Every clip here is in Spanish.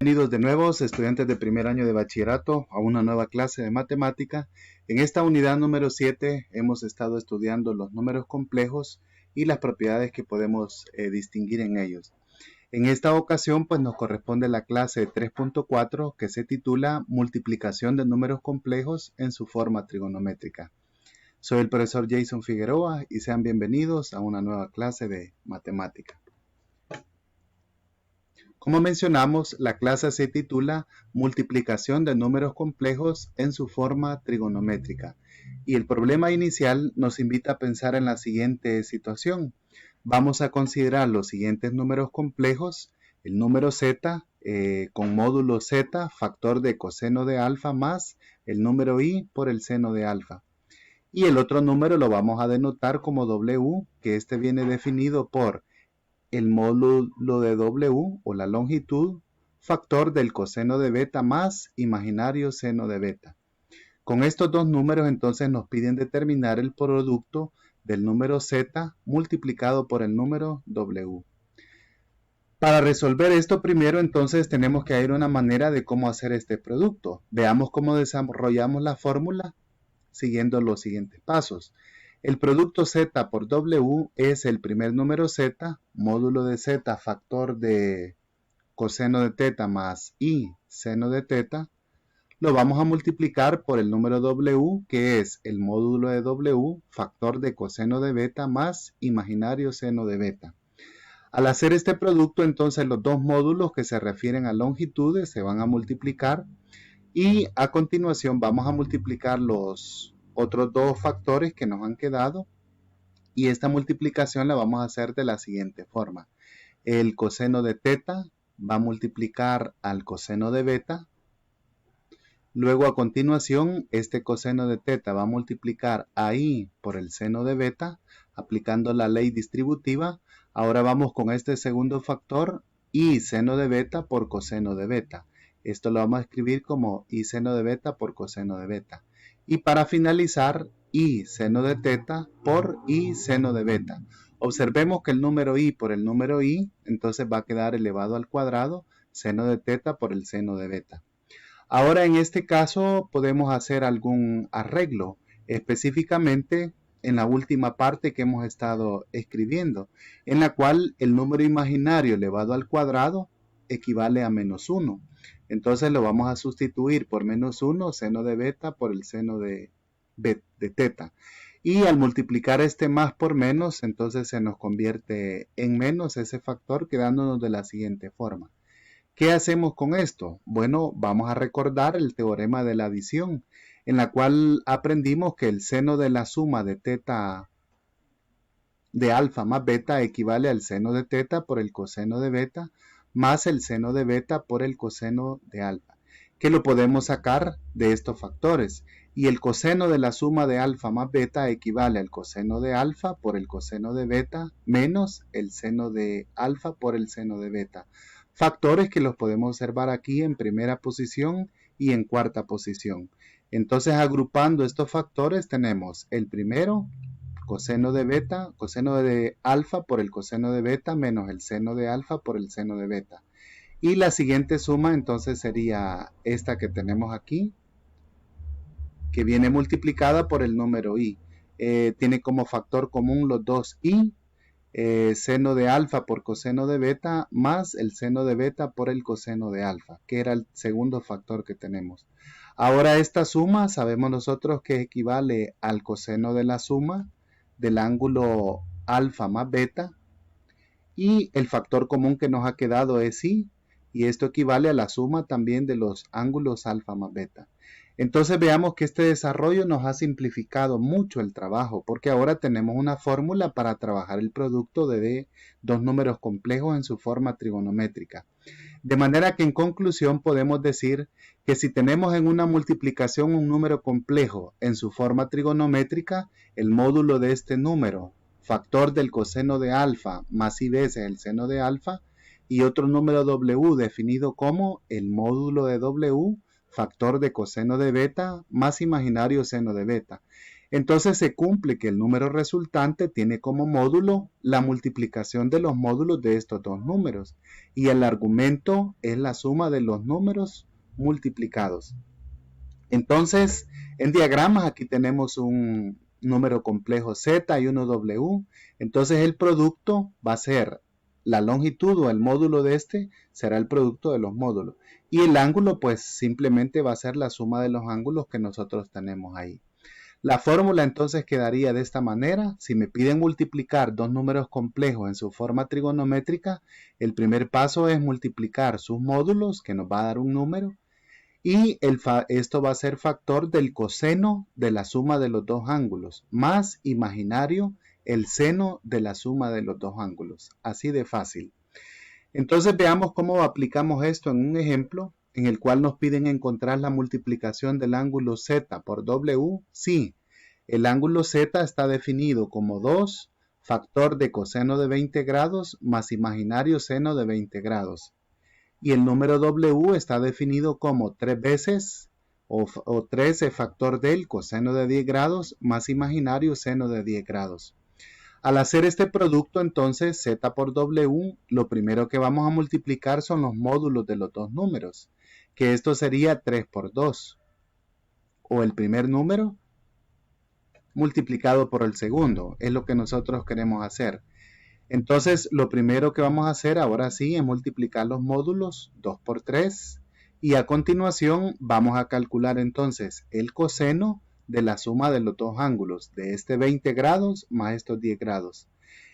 Bienvenidos de nuevo, estudiantes de primer año de bachillerato, a una nueva clase de matemática. En esta unidad número 7 hemos estado estudiando los números complejos y las propiedades que podemos distinguir en ellos. En esta ocasión pues nos corresponde la clase 3.4 que se titula Multiplicación de números complejos en su forma trigonométrica. Soy el profesor Jason Figueroa y sean bienvenidos a una nueva clase de matemática. Como mencionamos, la clase se titula Multiplicación de números complejos en su forma trigonométrica. Y el problema inicial nos invita a pensar en la siguiente situación. Vamos a considerar los siguientes números complejos. El número z con módulo z, factor de coseno de alfa más el número i por el seno de alfa. Y el otro número lo vamos a denotar como w, que este viene definido por el módulo de w o la longitud, factor del coseno de beta más imaginario seno de beta. Con estos dos números entonces nos piden determinar el producto del número z multiplicado por el número w. Para resolver esto primero entonces tenemos que hallar una manera de cómo hacer este producto. Veamos cómo desarrollamos la fórmula siguiendo los siguientes pasos. El producto z por w es el primer número z, módulo de z, factor de coseno de teta más i seno de teta. Lo vamos a multiplicar por el número w, que es el módulo de w, factor de coseno de beta más imaginario seno de beta. Al hacer este producto, entonces los dos módulos que se refieren a longitudes se van a multiplicar y a continuación vamos a multiplicar los otros dos factores que nos han quedado y esta multiplicación la vamos a hacer de la siguiente forma. El coseno de teta va a multiplicar al coseno de beta. Luego a continuación este coseno de teta va a multiplicar a i por el seno de beta aplicando la ley distributiva. Ahora vamos con este segundo factor i seno de beta por coseno de beta. Esto lo vamos a escribir como i seno de beta por coseno de beta. Y para finalizar, i seno de teta por i seno de beta. Observemos que el número i por el número i, entonces va a quedar elevado al cuadrado, seno de teta por el seno de beta. Ahora en este caso podemos hacer algún arreglo, específicamente en la última parte que hemos estado escribiendo, en la cual el número imaginario elevado al cuadrado equivale a menos 1. Entonces lo vamos a sustituir por menos 1, seno de beta por el seno de teta. Y al multiplicar este más por menos, entonces se nos convierte en menos ese factor, quedándonos de la siguiente forma. ¿Qué hacemos con esto? Bueno, vamos a recordar el teorema de la adición, en la cual aprendimos que el seno de la suma de teta de alfa más beta equivale al seno de teta por el coseno de beta más el seno de beta por el coseno de alfa, que lo podemos sacar de estos factores. Y el coseno de la suma de alfa más beta equivale al coseno de alfa por el coseno de beta menos el seno de alfa por el seno de beta. Factores que los podemos observar aquí en primera posición y en cuarta posición. Entonces, agrupando estos factores tenemos el primero, coseno de beta, coseno de alfa por el coseno de beta menos el seno de alfa por el seno de beta. Y la siguiente suma entonces sería esta que tenemos aquí, que viene multiplicada por el número i. Tiene como factor común los dos i, seno de alfa por coseno de beta más el seno de beta por el coseno de alfa, que era el segundo factor que tenemos. Ahora esta suma sabemos nosotros que equivale al coseno de la suma del ángulo alfa más beta y el factor común que nos ha quedado es i y esto equivale a la suma también de los ángulos alfa más beta. Entonces veamos que este desarrollo nos ha simplificado mucho el trabajo porque ahora tenemos una fórmula para trabajar el producto de dos números complejos en su forma trigonométrica. De manera que en conclusión podemos decir que si tenemos en una multiplicación un número complejo en su forma trigonométrica, el módulo de este número, factor del coseno de alfa más i veces el seno de alfa, y otro número w definido como el módulo de w, factor de coseno de beta más imaginario seno de beta. Entonces se cumple que el número resultante tiene como módulo la multiplicación de los módulos de estos dos números y el argumento es la suma de los números multiplicados. Entonces, en diagramas aquí tenemos un número complejo Z y uno W. Entonces el producto va a ser la longitud o el módulo de este será el producto de los módulos. Y el ángulo pues simplemente va a ser la suma de los ángulos que nosotros tenemos ahí. La fórmula entonces quedaría de esta manera. Si me piden multiplicar dos números complejos en su forma trigonométrica, el primer paso es multiplicar sus módulos, que nos va a dar un número, y esto va a ser factor del coseno de la suma de los dos ángulos, más imaginario el seno de la suma de los dos ángulos. Así de fácil. Entonces veamos cómo aplicamos esto en un ejemplo en el cual nos piden encontrar la multiplicación del ángulo Z por W. Sí, el ángulo Z está definido como 2 factor de coseno de 20 grados más imaginario seno de 20 grados. Y el número W está definido como 3 veces o 13 factor del coseno de 10 grados más imaginario seno de 10 grados. Al hacer este producto, entonces, Z por W, lo primero que vamos a multiplicar son los módulos de los dos números, que esto sería 3 por 2, o el primer número multiplicado por el segundo, es lo que nosotros queremos hacer. Entonces, lo primero que vamos a hacer ahora sí es multiplicar los módulos 2 por 3, y a continuación vamos a calcular entonces el coseno de la suma de los dos ángulos, de este 20 grados más estos 10 grados.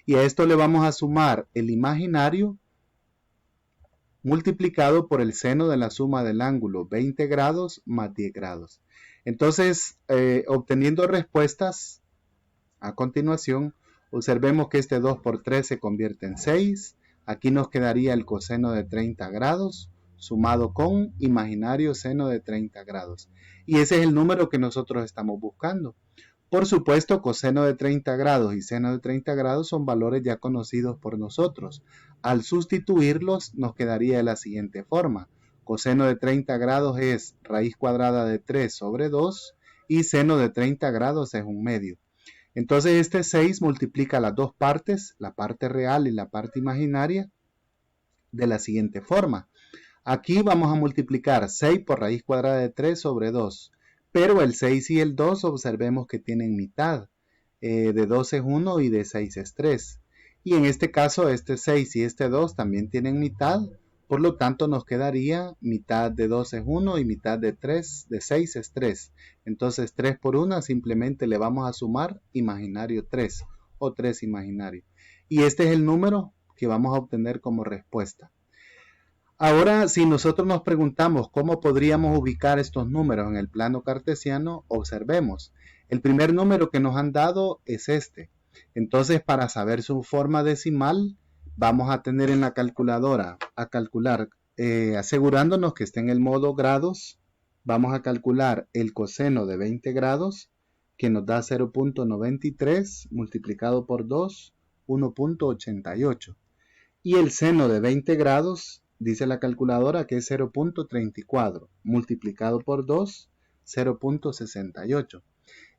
Y a esto le vamos a sumar el imaginario multiplicado por el seno de la suma del ángulo 20 grados más 10 grados. Entonces, obteniendo respuestas, a continuación, observemos que este 2 por 3 se convierte en 6. Aquí nos quedaría el coseno de 30 grados sumado con imaginario seno de 30 grados. Y ese es el número que nosotros estamos buscando. Por supuesto, coseno de 30 grados y seno de 30 grados son valores ya conocidos por nosotros. Al sustituirlos nos quedaría de la siguiente forma. Coseno de 30 grados es raíz cuadrada de 3 sobre 2 y seno de 30 grados es 1/2. Entonces este 6 multiplica las dos partes, la parte real y la parte imaginaria, de la siguiente forma. Aquí vamos a multiplicar 6 por raíz cuadrada de 3 sobre 2. Pero el 6 y el 2 observemos que tienen mitad. De 2 es 1 y de 6 es 3. Y en este caso este 6 y este 2 también tienen mitad. Por lo tanto nos quedaría mitad de 2 es 1 y mitad de 6 es 3. Entonces 3 por 1 simplemente le vamos a sumar imaginario 3 o 3 imaginario. Y este es el número que vamos a obtener como respuesta. Ahora, si nosotros nos preguntamos cómo podríamos ubicar estos números en el plano cartesiano, observemos. El primer número que nos han dado es este. Entonces, para saber su forma decimal, vamos a tener en la calculadora a calcular, asegurándonos que esté en el modo grados, vamos a calcular el coseno de 20 grados, que nos da 0.93 multiplicado por 2, 1.88. Y el seno de 20 grados, dice la calculadora que es 0.34, multiplicado por 2, 0.68.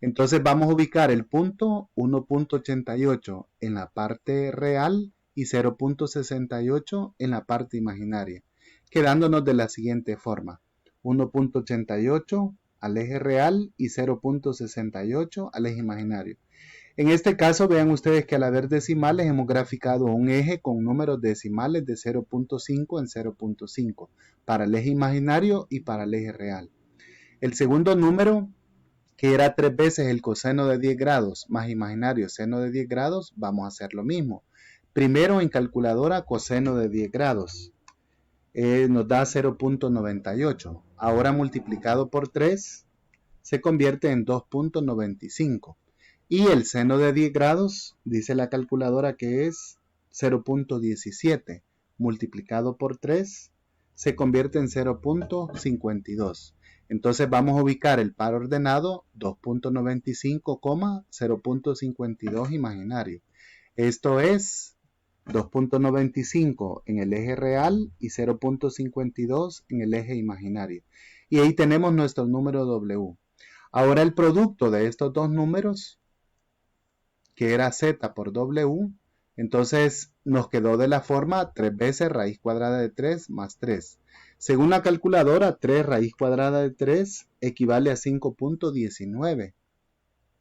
Entonces vamos a ubicar el punto 1.88 en la parte real y 0.68 en la parte imaginaria, quedándonos de la siguiente forma. 1.88 al eje real y 0.68 al eje imaginario. En este caso, vean ustedes que al haber decimales hemos graficado un eje con números decimales de 0.5 en 0.5 para el eje imaginario y para el eje real. El segundo número, que era 3 veces el coseno de 10 grados más imaginario seno de 10 grados, vamos a hacer lo mismo. Primero en calculadora coseno de 10 grados. Nos da 0.98. Ahora multiplicado por 3 se convierte en 2.95. Y el seno de 10 grados, dice la calculadora que es 0.17. Multiplicado por 3 se convierte en 0.52. Entonces vamos a ubicar el par ordenado 2.95, 0.52 imaginario. Esto es 2.95 en el eje real y 0.52 en el eje imaginario. Y ahí tenemos nuestro número W. Ahora el producto de estos dos números, que era z por w, entonces nos quedó de la forma 3 veces raíz cuadrada de 3 más 3. Según la calculadora, 3 raíz cuadrada de 3 equivale a 5.19.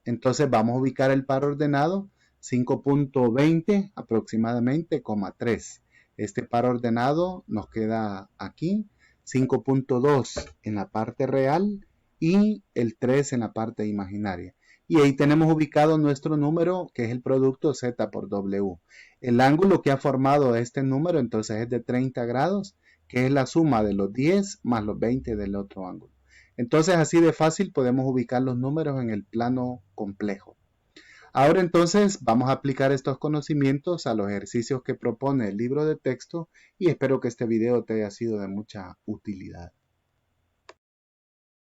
Entonces vamos a ubicar el par ordenado 5.20 aproximadamente, 3. Este par ordenado nos queda aquí, 5.2 en la parte real y el 3 en la parte imaginaria. Y ahí tenemos ubicado nuestro número, que es el producto z por w. El ángulo que ha formado este número entonces es de 30 grados, que es la suma de los 10 más los 20 del otro ángulo. Entonces así de fácil podemos ubicar los números en el plano complejo. Ahora entonces vamos a aplicar estos conocimientos a los ejercicios que propone el libro de texto y espero que este video te haya sido de mucha utilidad.